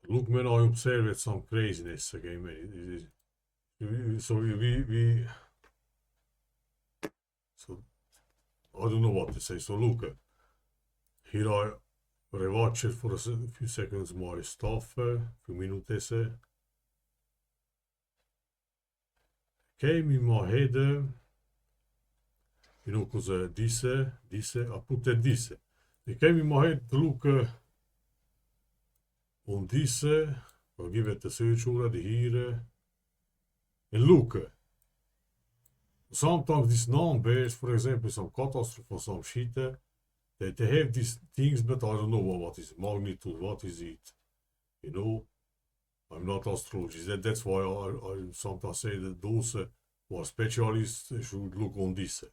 Look, man, I observed some craziness again, man. So so I don't know what to say. So look, here I rewatch it for a few seconds my stuff, few minutes. Came in my head, because I put that this. It came in my head to look on this. I'll give it a search already here. And look, sometimes these numbers, for example, some catastrophe or some shit, they have these things, but I don't know what is magnitude, what is it, you know. I'm not astrologist. That's why I sometimes say that those who are specialists should look on this.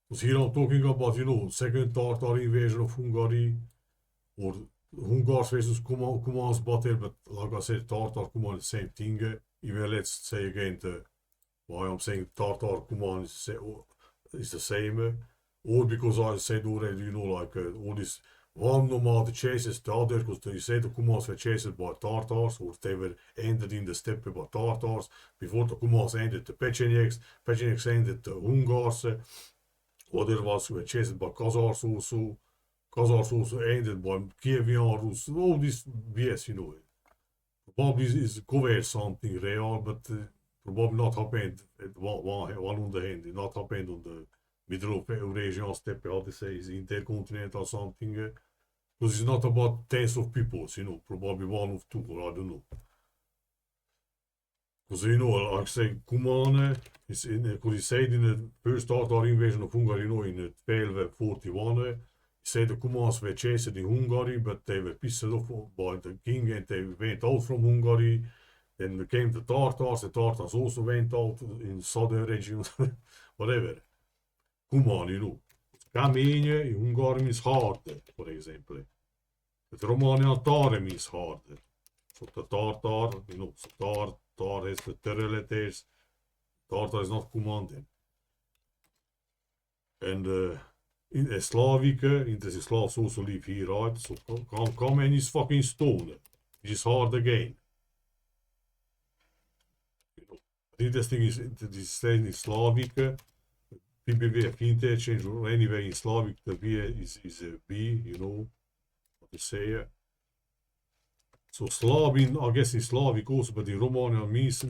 Because here I'm talking about, second Tartar invasion of Hungary, or Hungars versus Kumans battle, but like I said, Tartar Kuman, the same thing. Even let's say again, why I'm saying Tartar Kuman is the same. Or because I said already, like all this one nomad chases the other, because you say the Kumans were chased by Tartars, or they were ended in the steppe by Tartars. Before the Kumans ended the Pechenegs ended the Hungars. Otherwise were chased by Khazars also. Khazars also ended by Kievian Rus. All this BS. Probably is cover something real, but probably not happened at one on the hand. Not happened on the middle of Eurasian steppe, how to say, is intercontinental something. Because it's not about tens of people, probably one of two, or I don't know. Because, like I say, Kuman, because he said in the first Tartar invasion of Hungary, in 1241, he said the Kumans were chased in Hungary, but they were pissed off by the king and they went out from Hungary. Then came the Tartars also went out in southern regions, whatever. Kuman, Kamenje in Hungary means hard, for example. But Romania Tare means hard. So the Tartar, so Tar has the terror letters. Tartar is not Kuman. And in Slavic, the Slavs also live here, right? So Kamen is fucking stone, which is hard again. The interesting is this saying in Slavic, PBV interchange, or anyway in Slavic, the V is a B, what they say. So Slavin, I guess in Slavic also, but in Romania means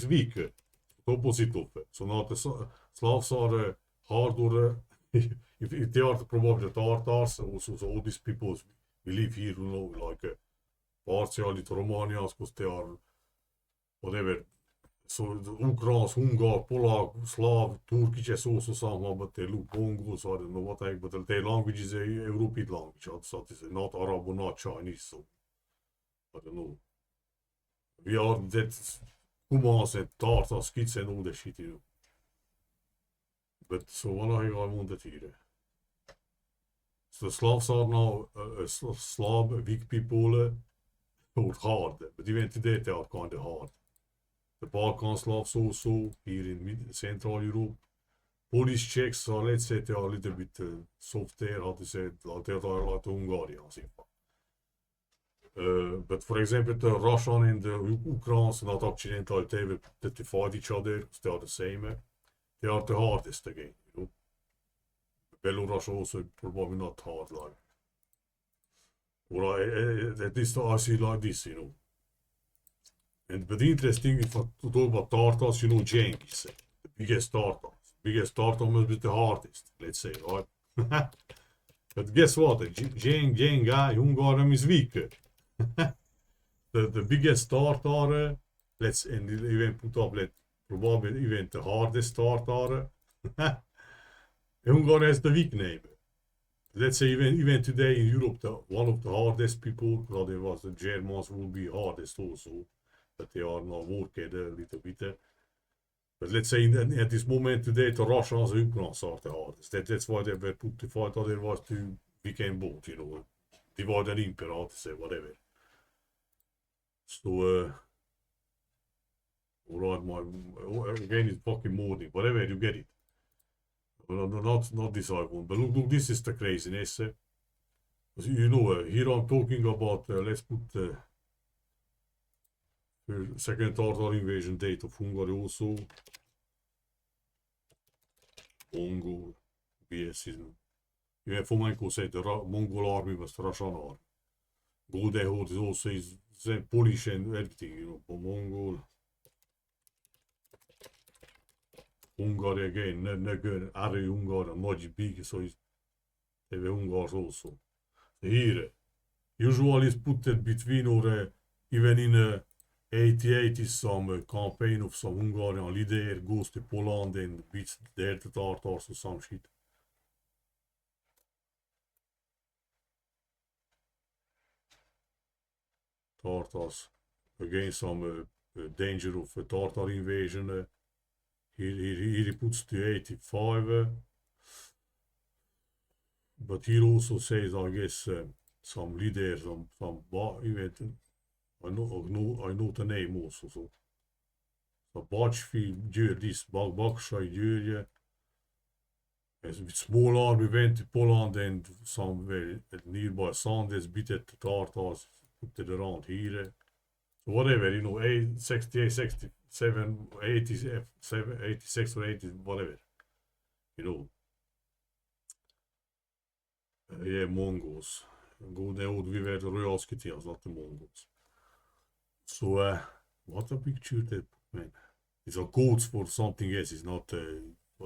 weak, the opposite of it. So now the Slavs are hard, or if they are probably the Tartars, also so all these people we live here, like partially the Romanians, because they are whatever. So the Ukrainians, Hungar, Polak, Slav, Turkish is also somehow, but they look Mongols, I don't know what but their language is a European language, so it's not Arab or not Chinese, so I don't know. We are that Kumans and Tartars, kids and all that shit, But so what I wanted here. So the Slavs are now Slav, weak people, or hard, but even today they are kind of hard. The Balkan Slavs also, here in Central Europe. Polish Czechs are, let's say, they are a little bit soft there, how to say it, like they are like the Hungarians. But for example, the Russian and the Ukrainians, not accidentally, they fight each other, because they are the same. They are the hardest again, Belarus also probably not hard, like. Or at least I see like this, but interesting, if I talk about Tartars, Genghis, the biggest Tartars. Biggest Tartar must be the hardest, let's say, right? But guess what? Genghis, Hungarian is weak. the biggest Tartar, and even put up, probably even the hardest Tartar. Hungary has the weak name. Let's say even today in Europe, one of the hardest people, there was the Germans will be hardest also, but they are now working a little bit. But let's say at this moment today, the Russians and Ukrainians are the hardest. That's why they were put to fight, otherwise to became both, divide and impera, how to say, whatever. So, alright, again, it's fucking morning, whatever, you get it. Not this icon, but look, this is the craziness. Here I'm talking about, let's put Second Tartar invasion date of Hungary also. Mongol. BS is. Yeah, for my say the Mongol army was the Russian army. Goldehord is also is Polish and everything, you know, for Mongol. Hungary again, again, Ari Hungary, much big, so it's they were Hungars also. Here, usually it's put that between or even in 88 is some campaign of some Hungarian leader goes to Poland and beats there the Tartars or some shit. Tartars against some danger of a Tartar invasion. He puts to 85. But he also says, I guess, some leaders, some event. I know the name also. So Bajfi gör this, Bakshay gör. With small army went to Poland and somewhere nearby Sanders beat at the Tartars, put it around here. So whatever, you know, 68, 67, 87, 86 or 80, whatever. You know. Yeah, Mongols. They would be the royalty tales, not the Mongols. So, what a picture that, man. It's a codes for something else. It's not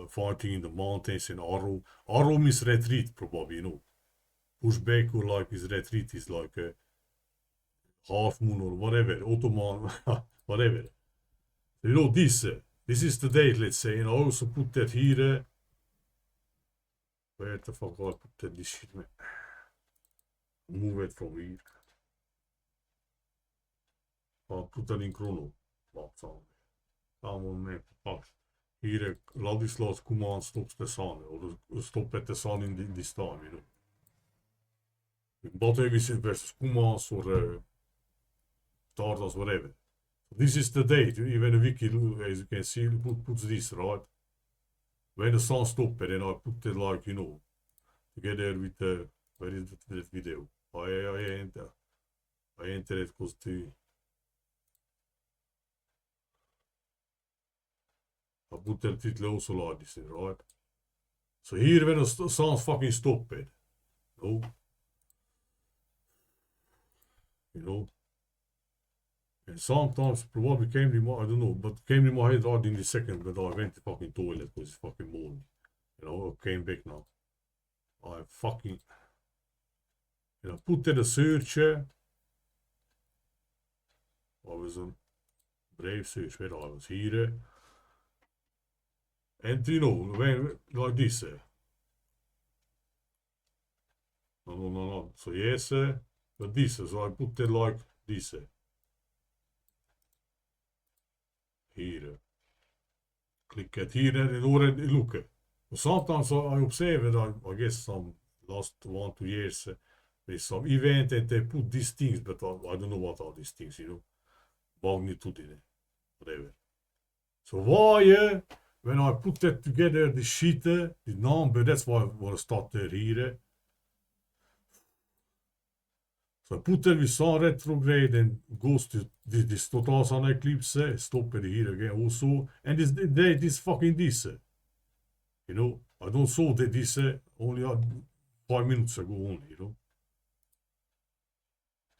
fighting in the mountains in Aro. Aro means retreat, probably, you know. Pushback or like his retreat is like a half moon or whatever, Ottoman, whatever. You know, this is the date, let's say, and I also put that here. Where the fuck I put this shit, man? Move it from here. I'll put that in chrono. Come on, man. Here, Ladislaus command stops the sun, or stop at the sun in this time, you know. Bottom versus commands or Tartars, whatever. This is the date. Even the wiki, as you can see, puts this, right? When the sun stopped, and I put it like, you know, together with the, where is that video? I enter it because I put the title also like this, right? So here when the sun fucking stopped, you know, and sometimes probably came to my, I don't know, but came to my head right in the second, but I went to fucking toilet because it's fucking morning. You know, I came back now. I fucking, you know, put in a search. I was a brave search where I was here. And you know, when, like this. No. So yes, but this, so I put it like this. Here. Click it here and already look. Sometimes I observe it, I guess some last 1-2 years with some event and they put these things, but I don't know what are these things, you know. Magnitude in it, whatever. So why, when I put that together, the sheet, the number, that's why I want to start here. So I put that with Sun retrograde and goes to this total Sun Eclipse, stop it here again also, and this fucking this. You know, I don't saw that this only 5 minutes ago only, you know.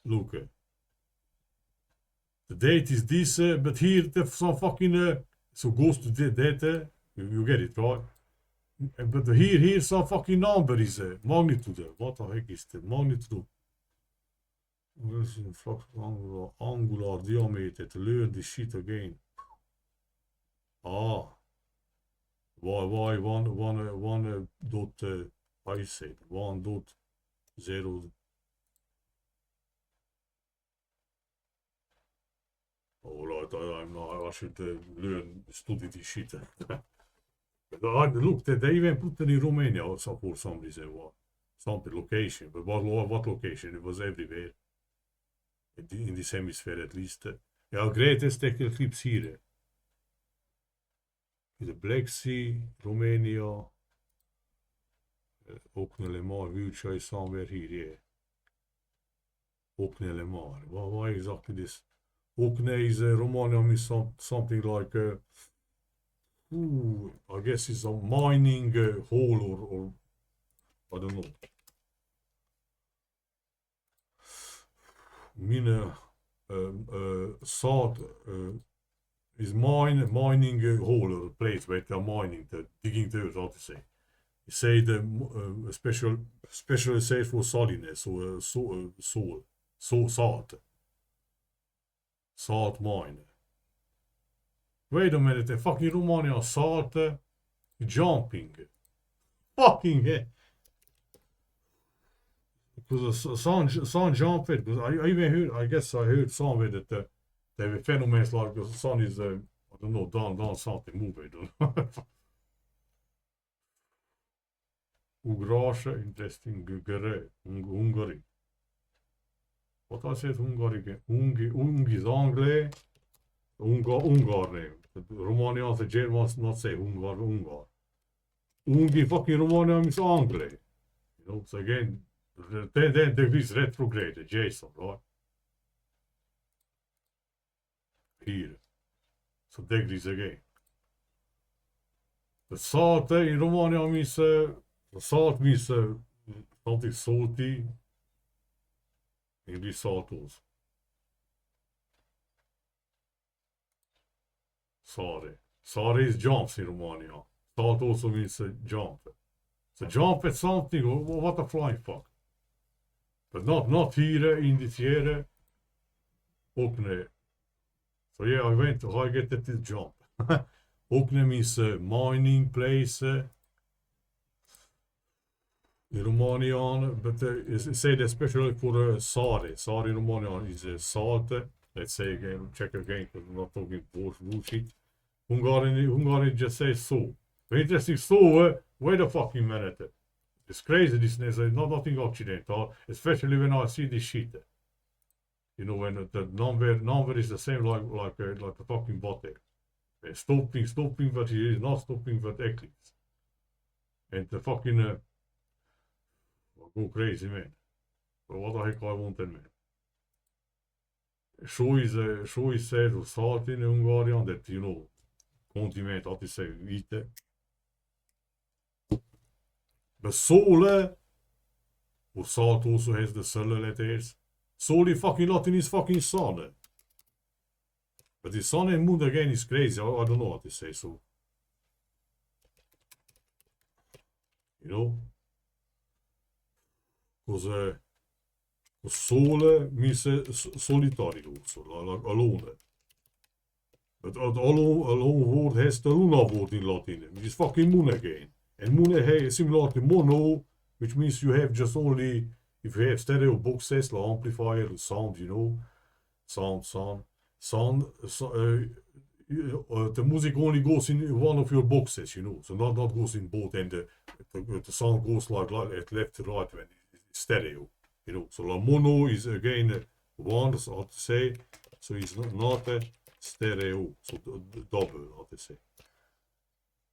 Look, the date is this, but here the some fucking, so goes to the data, you get it, right? But here some fucking number is magnitude. What the heck is the magnitude? Angular diameter to learn this shit again. Ah. Why one dot I said 1.0. Alright, I should study this shit. Look, they even put it in Romania also for some reason. Something location, but what location? It was everywhere. In this hemisphere at least. Yeah, greatest eclipse here. The Black Sea, Romania, Okne Mar, Vulture is somewhere here, yeah. Okne Mar. Why exactly this? Okne is Romania means something like I guess it's a mining hole or I don't know. Mine salt is mining hole or place where they're mining, digging dirt, how to say. You say the special say for saltiness or salt mine. Wait a minute, the fucking Romania salt jumping. Fucking hell. Because sun jump it. Because I even heard, I guess I heard somewhere that there were phenomena like the sun is, I don't know, done something movie. Ugrasha, interesting, Hungary. What I said Hungary again? Ung is Anglais, Ungar name. The Romanians, the Germans not say Ungar. Ungi fucking Romania means Anglais. You know, so again, then there is retrograde, Jason, right? Here. So degrees again. The salt in Romania means, the salt means something salty. English salt also. Sare. Sare is jumps in Romania. Salt also means jump. So jump at something, what a flying fuck. But not here, in this area. Okne. So yeah, I went to I get that jump. Okne means mining place in Romanian, but say that especially for Sare. Sare in Romanian is salt. Let's say again, check again, because I'm not talking bullshit. Hungarian just says so. Interesting, so, wait a fucking minute. It's crazy, this is nothing accidental, especially when I see this shit. You know, when the number is the same like a fucking bot there. Stopping, but he is not stopping that eclipse. And the fucking, go crazy, man. But what the heck I wanted, man. Show is said or salt in Hungarian that, you know, continent, how to say, vite. But sole, or salt also has the solar letters. Sole fucking Latin is fucking sun. But the sun and moon again is crazy. I don't know what to say, so. You know? Because sole means solitary also, like alone. But alone word has the lunar word in Latin, which is fucking moon again. And moon is similar to mono, which means you have just only, if you have stereo boxes, like amplifier, sound, you know, sound, the music only goes in one of your boxes, you know, so not goes in both, and the sound goes like at left to right when it's stereo, you know. So la mono is again one, so how to say, so it's not a stereo, so double, how to say.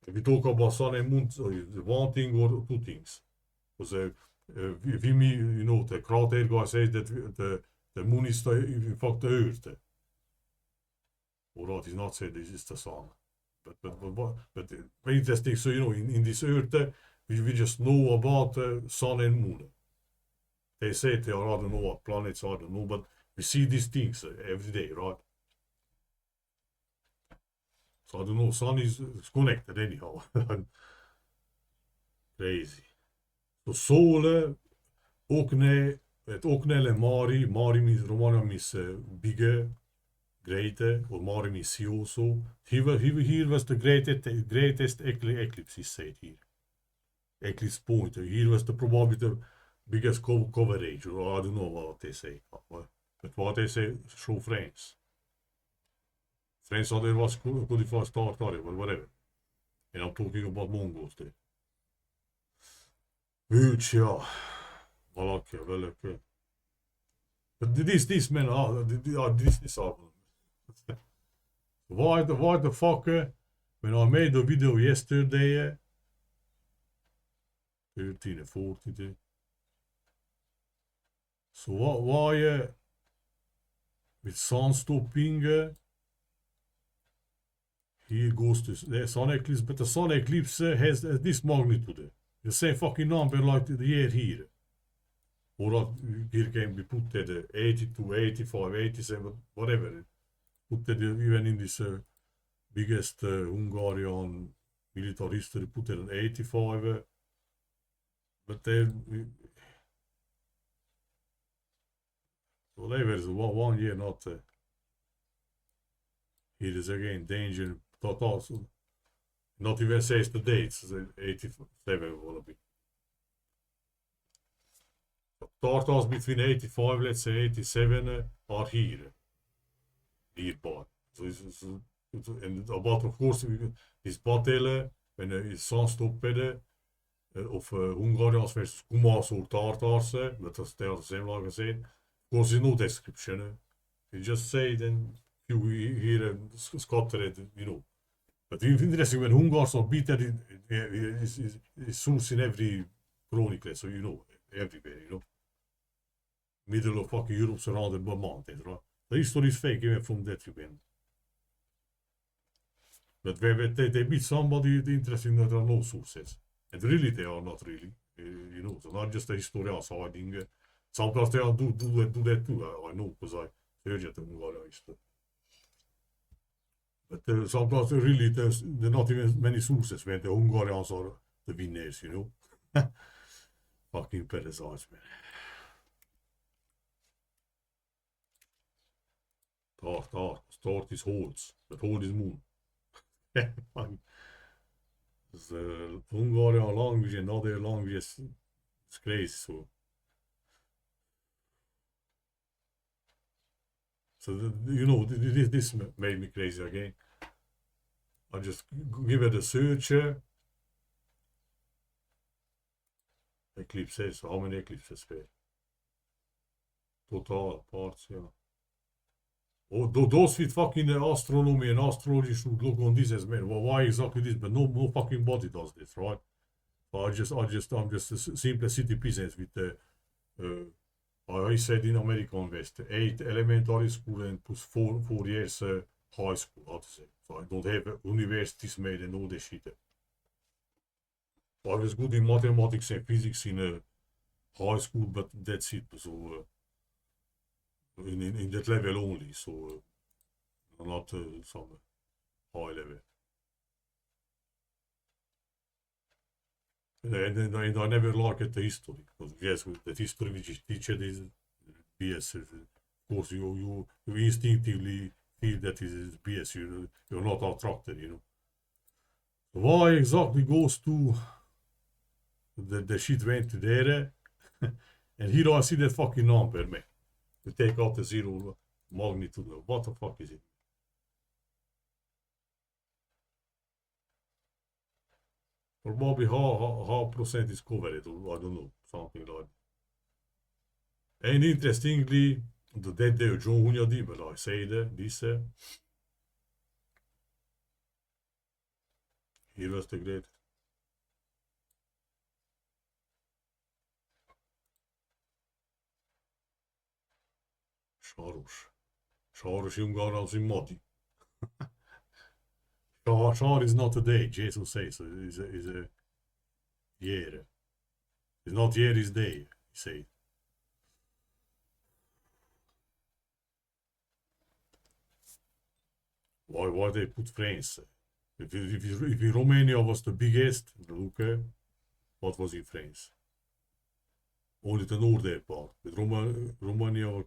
If you talk about sun and moon, so one thing or two things. Because Vimy, you know, the crowd guy says that the moon is in fact the earth. Or that is not said this is the sun. But very interesting, so you know, in this earth, we just know about sun and moon. They say they are, I don't know what planets, I don't know, but we see these things every day, right? So I don't know, sun is connected anyhow. Crazy. So sole, okne, het oknele Mari means Romania means bigger, greater, or Mari means sea also. Here was the greatest eclipse, he said here. Eclipse point. Here was probably the biggest coverage, or I don't know what they say. But what they say, show France. France thought it was good if I start but whatever. And I'm talking about Mongols there. Huge, yeah. Welke. But this man, this album. Why the fuck, when I made the video yesterday, 13 and 14, so why with sun stopping. Here goes the sun eclipse, but the sun eclipse has this magnitude. The same fucking number like the year here. Or here can be put at 82, 85, 87, whatever. Put that even in this biggest Hungarian military history, put it on 85. But then, whatever is 1 year, not. Here is again danger. Also, not even says the dates. 87 will be. Tartars between 85, let's say 87, are here. Nearby. So and about, of course, this battle, when it's sun stopped, of Hungarians versus Kumars or Tartars, but that's the same, like I said. Of course, there's no description. You just say, then you hear scattered, you know. But it's interesting when Hungars are beaten, it's source in every chronicle, so you know, everywhere, you know. Middle of fucking Europe surrounded by mountains, right? The history is fake even from that you can. But when they beat somebody, it's interesting that there are no sources. And really, they are not really. You know, they're not just the historians hiding. Sometimes they are do that too. I know because I heard it in Hungarian history. But sometimes really there's not even many sources when the Hungarians are the winners, you know. Fucking parasites, man. Start is hordes, but hold is moon. The Hungarian language and other languages is crazy, so you know, this made me crazy again. I just give it a search. Eclipses, how many eclipses were? Total parts, yeah. Oh, those with fucking astronomy and astrology should look on this as man. Well, why exactly this? But no fucking body does this, right? I'm just a simple city peasant with the. I said in American West, 8 elementary school and plus 4 years high school. How to say? So I don't have universities made and all this shit. I was good in mathematics and physics in high school, but that's it. So in that level only. So not some high level. And I never liked the history because yes, the history which is teached is BS. Of course, you instinctively feel that it is BS. You're not attracted, you know. Why exactly goes to the shit went to there, and here I see that fucking number, man. To take out the zero magnitude. What the fuck is it? Probably how percent is covered, or I don't know, something like that. And interestingly, the dead day of John Hunyadi, but I say that this he was the great. Sáros Jungarans in Modi. Sár is not a day, Jesus says, so is a year. It's not year, it's day, he said. Why they put France? If Romania was the biggest, look, what was in France? Only the northern part. But Romania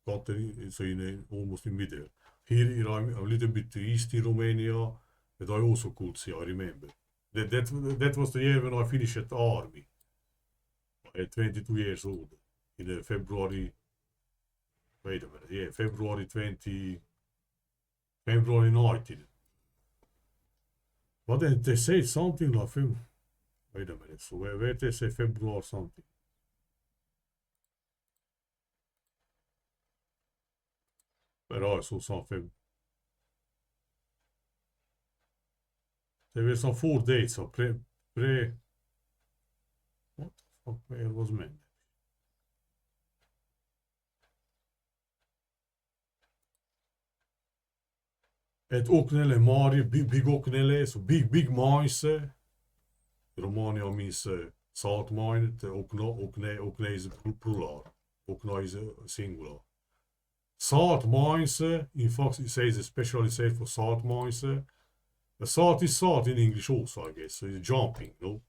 got so almost in middle. Here I'm a little bit east in Romania, but I also could see, I remember. That was the year when I finished at the army. At 22 years old. In February, wait a minute, yeah, February 19. But then they say something like, wait a minute, so where they say February something? But I saw something. There were some 4 dates of what the fuck, where was meant? Et ook nelle Mari, big ook nelle, so big mines. Romania means salt mine, ook ne is plural, ook ne is singular. Salt mines, in fact, it says especially safe for salt mines. Salt is salt in English also, I guess. So it's jumping, no?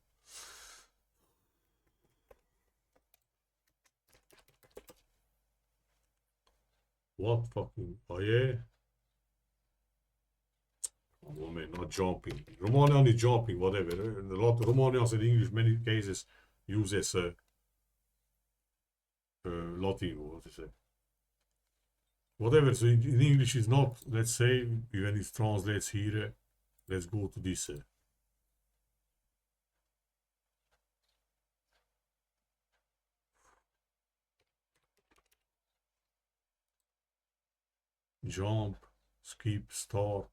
What fucking, oh yeah? Oh man, not jumping. Romanian is jumping, whatever. A lot of Romanians in English, many cases, use as Latin, what is it? Whatever, so in English is not, let's say, when it translates here, let's go to this. Jump, skip, start,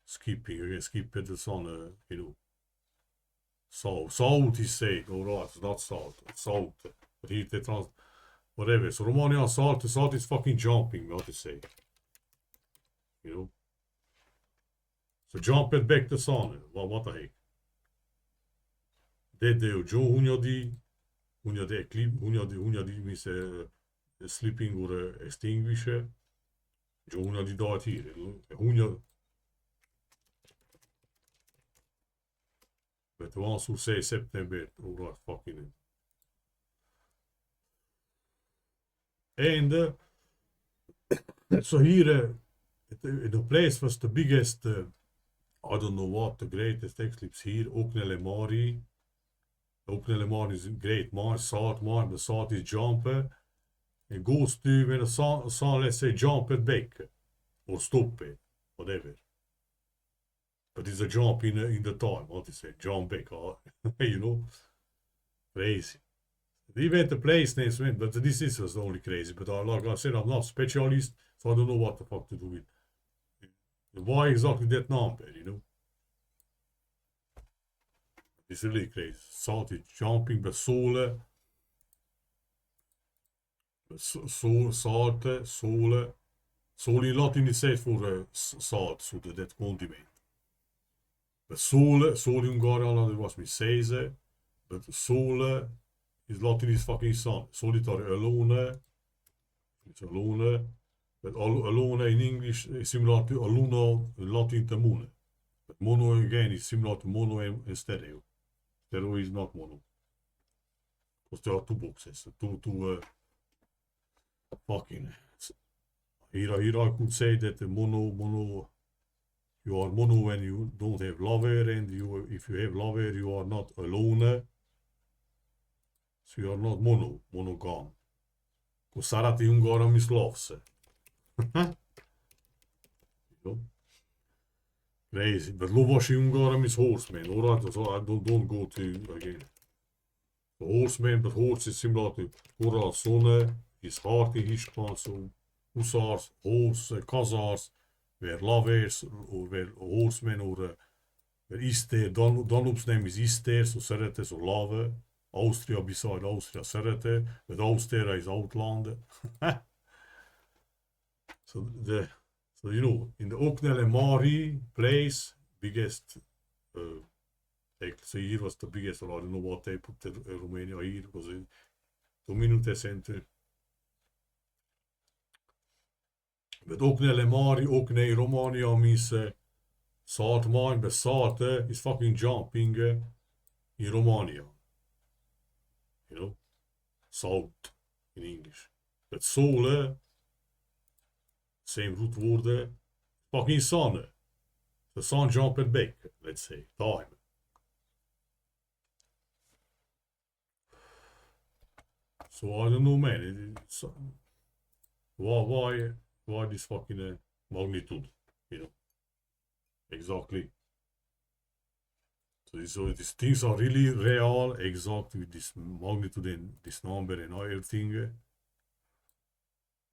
skipping, again, skip het is on, you know. Salt is said, alright, it's not salt, it's salt. But here they whatever. So Romanian salt is fucking jumping, what to say. You know? So jump it back to sun, what the heck. That they Joe Hunya the eclipse, Hunya the means sleeping or extinguisher. Joe Hunya die died here. Hunya. But the ones who say September, alright, fucking it. And so here, the place was the biggest, I don't know what, the greatest eclipse here, Oknele Mari. Oknele Mari is great mine, salt mine, but salt is jumper. It goes to when the sun, let's say, jump it back, or stop it, whatever. But it's a jump in the time, what is it, jump back, you know, crazy. Even the place names went, but this is was only crazy. But like I said, I'm not a specialist, so I don't know what the fuck to do with. Why exactly that number, you know? It's really crazy. Salty jumping, but sole, sole in Latin is said for salt, so that condiment. But sole in Hungarian, it was me says, but sole is Latin is fucking sun. Solitary alone. It's alone. But alone in English is similar to aluna in Latin to mono. But mono again is similar to mono and stereo. Stereo is not mono. Because there are two boxes. Two fucking. Here I could say that the mono you are mono when you don't have lover, and if you have lover you are not alone. So you are not monogam. Ko sarati ungaram is loves. You know? Crazy. But lovashi ungaram is horseman. Alright, so I don't go to again. The horseman, but horse is similar to Oral Sonne, is hard in Hispaan, so hussars, horse, kazars, where lovers, or where horsemen, or where Ister, Danub's name is Ister, so Serete, so love. Austria beside Austria Serete, but Austria is Outland. So you know, in the Oknele Mari place, biggest, so here was the biggest, or I don't know what they put in Romania here, was in 2 minute center. But Oknele Mari, Okne Romania means salt mine, but salt is fucking jumping in Romania. You know, salt in English. But sole, same root word, fucking sun. The sun jumped back, let's say, time. So I don't know, man. Why this fucking magnitude, you know? Exactly. So these things are really real, exact with this magnitude and this number and everything.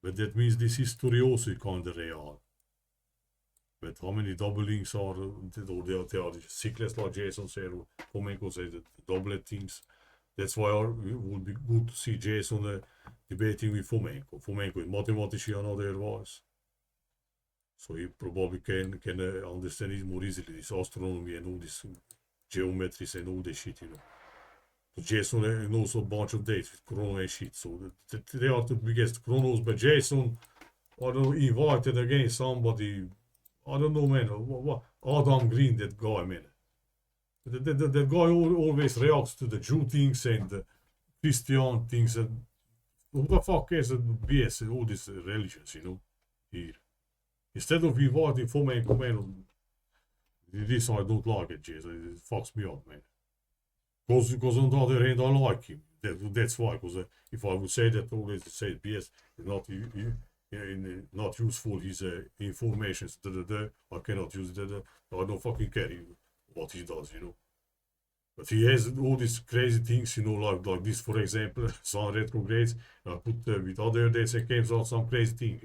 But that means this history also is kind of real. But how many doublings are there are cyclists like Jason said, Fomenko says that double things. That's why it would be good to see Jason debating with Fomenko. Fomenko is mathematician otherwise. So you probably can understand it more easily, this astronomy and all this geometries and all this shit, you know. So Jason knows a bunch of dates with Chrono and shit. So they are the biggest Chronos, but Jason, I don't know, invited again somebody, I don't know, man, Adam Green, that guy, man. That guy always reacts to the Jew things and the Christian things. And who the fuck is the BS and all these religions, you know, here. Instead of inviting for me, man, this I don't like it, Jason. It fucks me up, man. Because on the other hand, I like him. That's why. Because if I would say that always say BS, not not useful. His information. I cannot use it. I don't fucking care what he does. You know. But he has all these crazy things. You know, like this, for example, Sun retrogrades. I put with other dates and came out some crazy thing.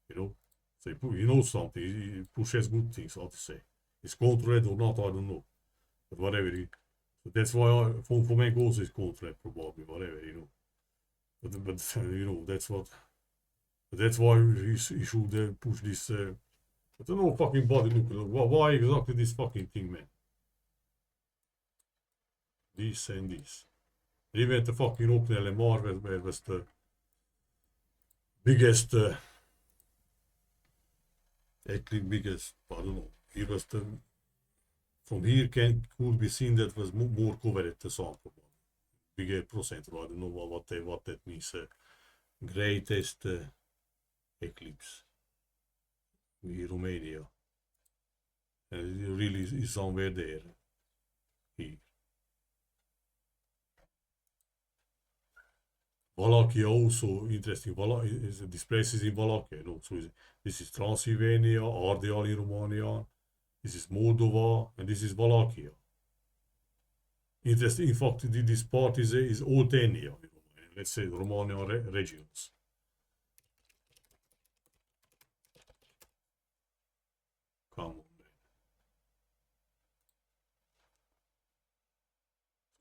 You know. So he knows something. He pushes good things. How to say? It's controlled or not? I don't know. But whatever. So that's why for me also is contract probably, whatever, you know. But you know, that's why he should push this, I don't know, fucking body look. Why exactly this fucking thing, man? This and this. Even the fucking open LMR where was the biggest, actually biggest, I don't know, here was the, from here could be seen that was more covered the sun probably. Bigger percent, I don't know what that means. Greatest eclipse in Romania. And it really is somewhere there. Here. Wallachia also interesting. This place is in Wallachia. No? So this is Transylvania, Ardeal in Romania. This is Moldova, and this is Wallachia. Interesting. In fact, this part is Oltenia. Let's say Romanian regions. Come on.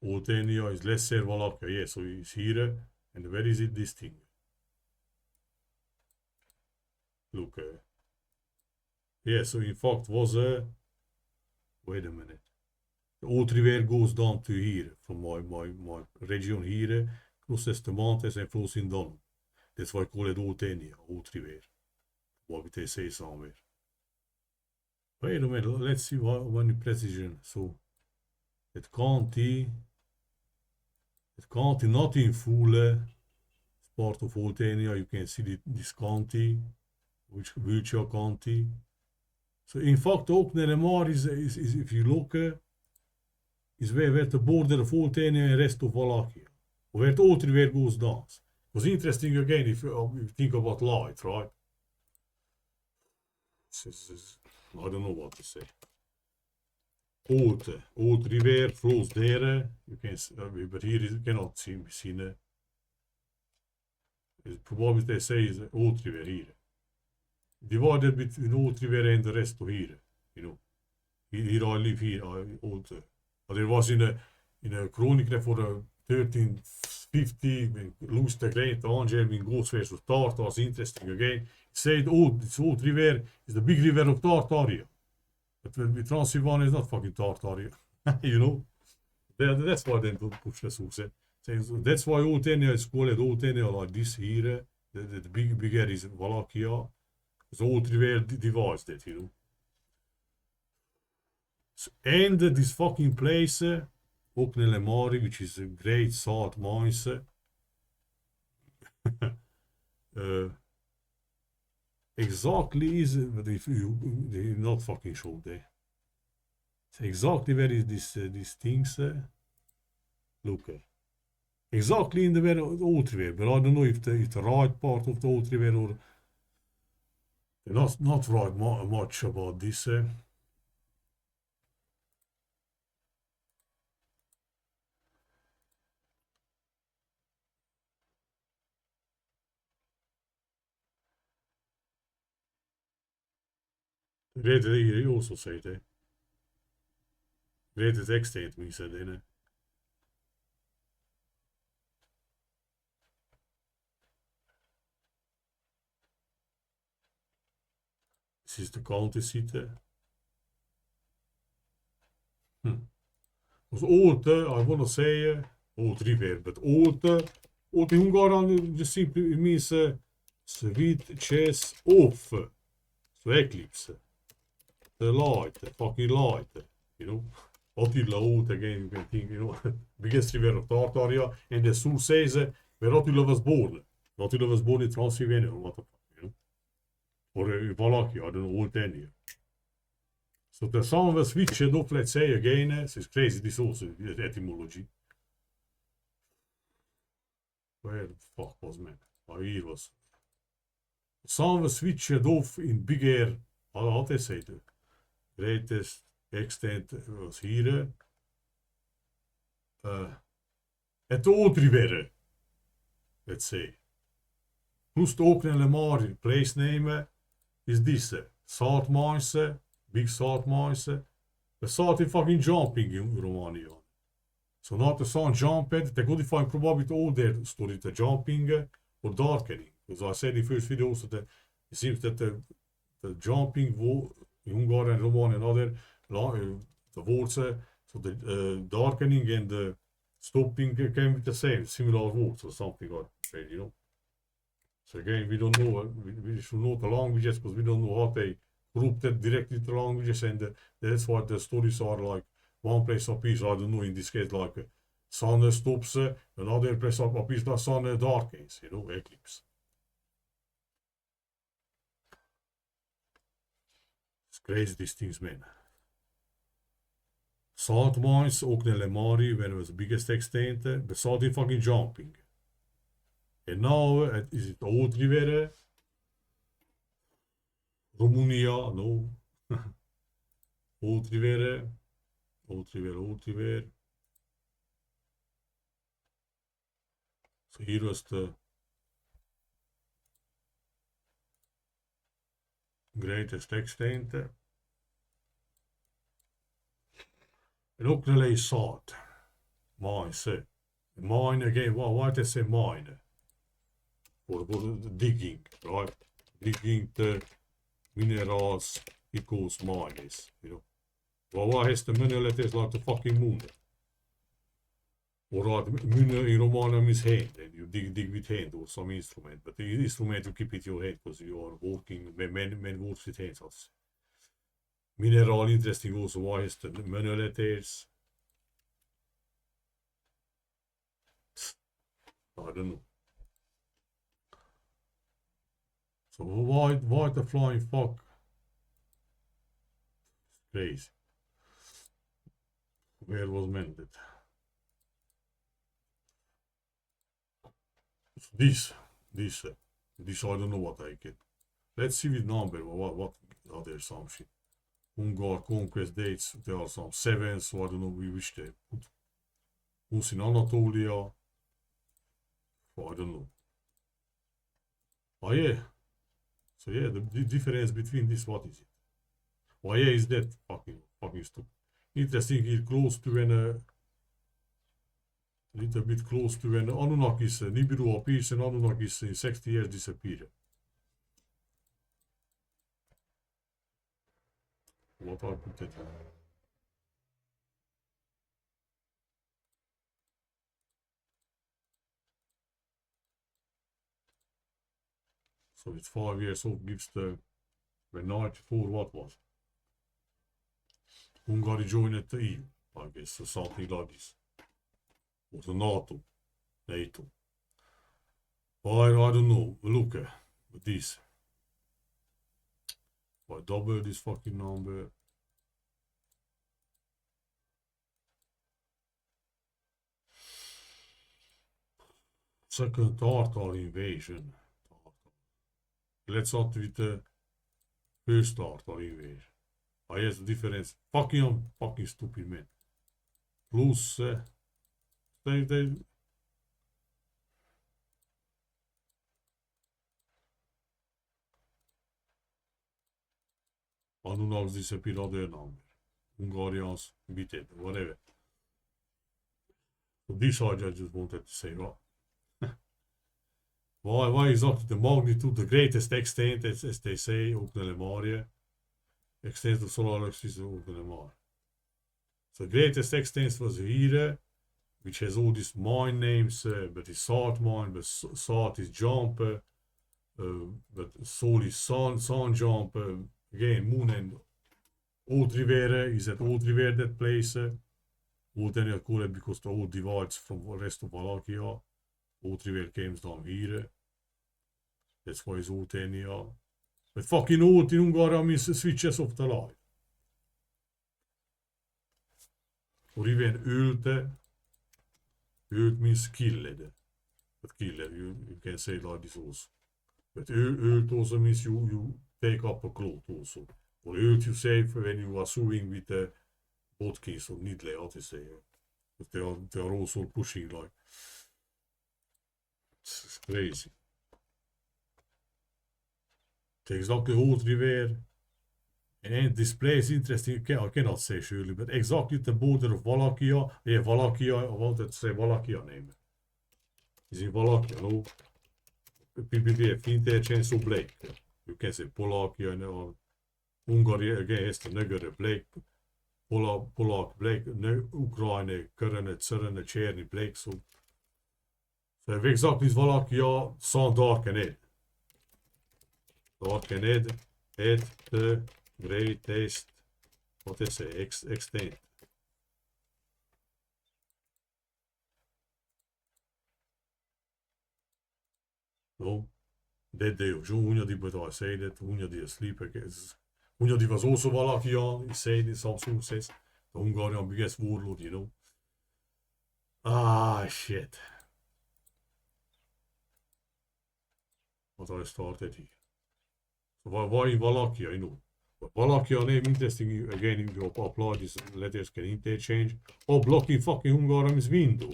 Oltenia is Lesser Wallachia. Yeah, so it's here. And where is it, this thing? Look. Yeah, so in fact was a... wait a minute. The old river goes down to here, from my region here, crosses the mountains and flows in down. That's why I call it Oltenia, old river. What they say somewhere. Wait a minute, let's see one precision. So, it county not in full, it's part of Oltenia. You can see this county, which your county. So in fact, ook Nelemar is if you look, is where the border of Oltenia and rest of Wallachia, where the old river goes down. It was interesting again if you think about light, right? I don't know what to say. Old river flows there. You can, but here you cannot see seen. Probably they say is old river here, divided between old river and the rest of here. You know, here I live here. Old. There was in a chronicle for 1350 when Louis the Great Angel when goes versus Tartar was interesting again. It said this old river is the big river of Tartaria. But with Transylvania is not fucking Tartaria. You know? That's why they don't push the source. That's why Oltenia is called Oltenia like this here. The bigger is Wallachia. The old river divides that, you know. So, and this fucking place, Oknelemari, which is a great salt mines. Exactly is, but if you not fucking show there. So exactly where is these things? Look, exactly in the where old river, but I don't know if the right part of the old river or not right much about this. Red hier also say that. Red het extent me said in it. This this is the county seat. Because old, I want to say, old river, but old in Hungarian just simply means sweet chess off. So eclipse. The light, the fucking light, you know. Attila old again, you can think, you know, biggest river of Tartaria, and the source says where Attila was born. Attila was born in Transylvania, or what the fuck, you know. Or Wallachia, I don't know, old ten here. So the sun was switched off, let's say again, so it's crazy, this also, etymology. Where the fuck was man? Oh, here was. The sun was switched off in bigger, how they say the greatest extent was here. Het Oudrivere, let's say. Plus de ook een maar place name is this. Salt mice, big salt mice. The salt is fucking jumping in Romania. So not the sun jumped, they could find probably all their stories, the jumping or darkening. Because I said in the first video also that it seems that the jumping in Hungary and Romania and other the words, so the darkening and the stopping came with the same, similar words or something like that, you know. So again, we don't know, we should know the languages because we don't know how they group that directly the languages, and that's why the stories are like one place appears, I don't know, in this case like sun stops, another place appears like sun darkens, you know, eclipse. It's crazy these things, man. Salt mines, ook nelle mari, when it was the biggest extent, but salt in fucking jumping. And now, is it old river? Romania, no. Old river. Old river. So here was the greatest extent. En ook nelle salt. Mines. Mine again, why they say mine? For digging, right? Digging the minerals equals mines, you know. Well, why has the mineral is like the fucking moon? Or like mune in Romania means hand, and you dig with hand or some instrument, but the instrument you keep it in your hand because you are working, men works with hands. Also. Mineral interesting also, why is the mineral is? I don't know. So why the flying fuck? Crazy. Where was mended? This I don't know what I get. Let's see with number. What are there some shit? Ungar conquest dates. There are some 7, so I don't know which they put. Who's in Anatolia? I don't know. Oh yeah. So yeah, the difference between this, what is it? Why is that fucking stupid? Interesting, here close to an little bit close to an Anunnakis, Nibiru appears and Anunnakis in 60 years disappear. What I put that? So it's 5 years old, gives the 94, what was? Hungary joined the EU, I guess, or something like this. Or the NATO. I don't know, look at this. I double this fucking number. Second Tartar invasion. Let's start with the first Tartar invasion. I guess the difference. Fucking stupid man. Plus, they Anunnaks disappeared other number. Hungarians beat it, whatever. So this I just wanted to say, well, why exactly the magnitude, the greatest extent, as they say, ook nelle mare. extends the solar system of the Mars. The greatest extent was here, which has all these mine names, but it's salt mine, but salt is jump, but sol is sun jump, again, moon and old river is at old river that place. Old then I call it because the old divides from the rest of Wallachia. Old river comes down here. That's why it's old Enia. But fucking old in Hungary means switches off the light. Or even ölte. Ölt means killed. But killer, you can say like this also. But ölt also means you take up a cloth also. Or ölt you say when you are sewing with the botkeys or needle, how to say. But they are also pushing like. It's crazy. It's exactly old river. And this place is interesting, I cannot say surely, but exactly the border of Wallachia. Yeah, Wallachia, I wanted to say Wallachia name. It's in Wallachia, no? PPP, interchange so Blake. You can say Polakia and Hungary again has the negere Blake. Polak Blake, Ukraine, Körene, Czerene, Czerny Blake. So exactly is Wallachia, San Darkened. Darkened at the greatest, what is it, extent. No, that day of June, but I say that when you sleep, when you was also Wallachia, he said in some sources, the Hungarian biggest warlord, you know. Ah, shit. What I started here. So why in Wallachia, you know? But Wallachia name interesting, again, if you apply these letters can interchange, or blocking fucking Hungarian is window.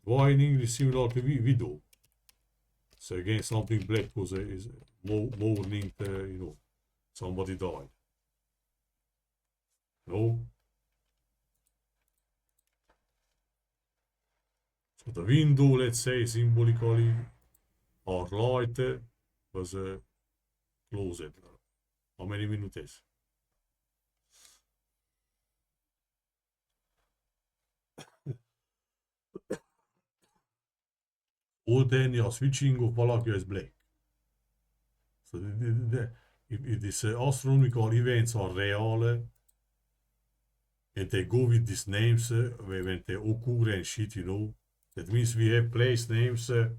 Why in English similar to widow? So again, something black was is more linked, you know, somebody died. No? So the window, let's say, symbolically, or light was closed. How many minutes? All then you're switching of Wallachia is black. So if these astronomical events are real, and they go with these names when they occur and shit, you know, that means we have place names, so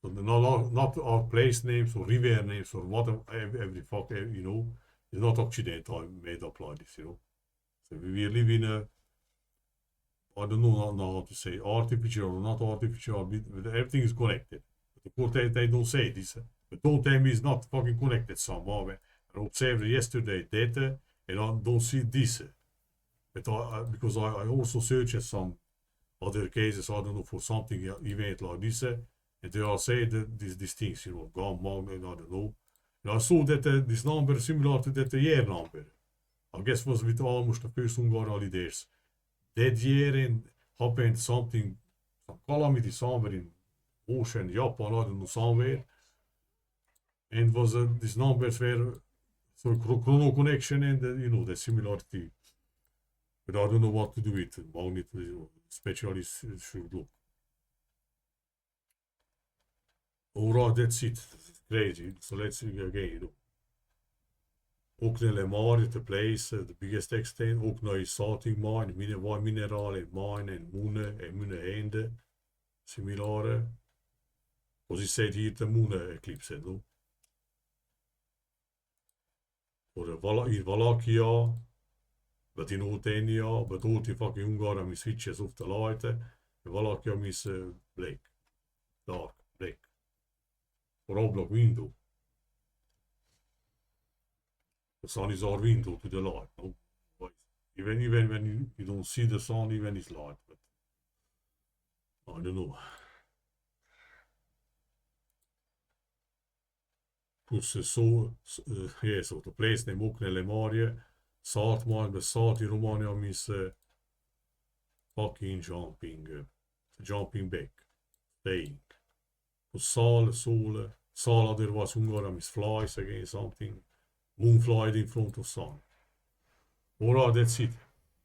not our place names or river names or whatever, every fuck, you know, it's not Occidental made up like this, you know. So we live in a, I don't know how to say, artificial or not artificial, but everything is connected. But of course they don't say this. But don't tell me it's not fucking connected somehow. I observed yesterday data and I don't see this. But because I also searched some other cases, I don't know, for something event like this, and they are saying that these things, you know, gamma, and I don't know. And I saw that this number similar to that year number. I guess was with almost the first Hungarian holidays. That year and happened something, some calamity somewhere in ocean, Japan, I don't know, somewhere. And was these numbers were so chrono connection and you know the similarity. But I don't know what to do with it. Magnet specialists should look. Alright, that's it. It's crazy. So let's see again, you know. Ook Lemar, the place, the biggest extent. Ook naar salting mine, mineralen, mine en moenen en eenden. Similare. Because he said here the moon eclipse, no? Or in Wallachia, but in Otenia, but all the fucking Hungarian is switches off the light. In Wallachia is black, dark, black. Or all block window. The sun is our window to the light, no? Even when you don't see the sun, even it's light, but I don't know. Plus yeah, so the place name ook nelle Marie, Saltman, but Salt in Romania means fucking jumping back, staying. Plus Sal, Sol, Sal other was Hungarian means flies again, something. moon flight in front of sun. Alright, that's it.